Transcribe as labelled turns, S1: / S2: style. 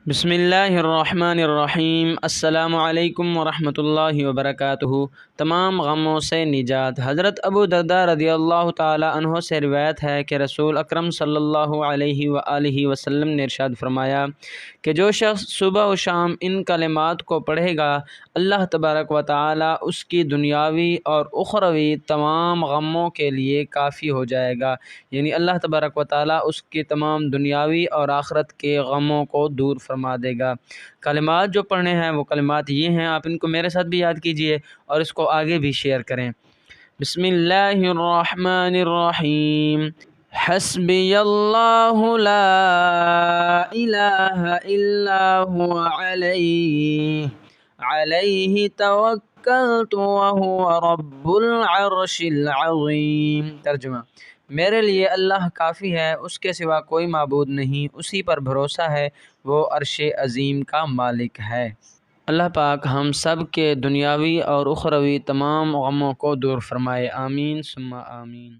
S1: بسم اللہ الرحمن الرحیم۔ السلام علیکم ورحمۃ اللہ وبرکاتہ۔ تمام غموں سے نجات۔ حضرت ابو درداء رضی اللہ تعالیٰ عنہ سے روایت ہے کہ رسول اکرم صلی اللہ علیہ وآلہ وسلم نے ارشاد فرمایا کہ جو شخص صبح و شام ان کلمات کو پڑھے گا، اللہ تبارک و تعالیٰ اس کی دنیاوی اور اخروی تمام غموں کے لیے کافی ہو جائے گا، یعنی اللہ تبارک و تعالیٰ اس کی تمام دنیاوی اور آخرت کے غموں کو دور فرما دے گا۔ کلمات جو پڑھنے ہیں وہ کلمات یہ ہیں، آپ ان کو میرے ساتھ بھی یاد کیجئے اور اس کو آگے بھی شیئر کریں۔ بسم اللہ الرحمن الرحیم۔ حسبی اللہ لا الہ الا هو علیہ توکلت وہو رب العرش العظیم۔ ترجمہ: میرے لیے اللہ کافی ہے، اس کے سوا کوئی معبود نہیں، اسی پر بھروسہ ہے، وہ عرش عظیم کا مالک ہے۔ اللہ پاک ہم سب کے دنیاوی اور اخروی تمام غموں کو دور فرمائے، آمین ثم آمین۔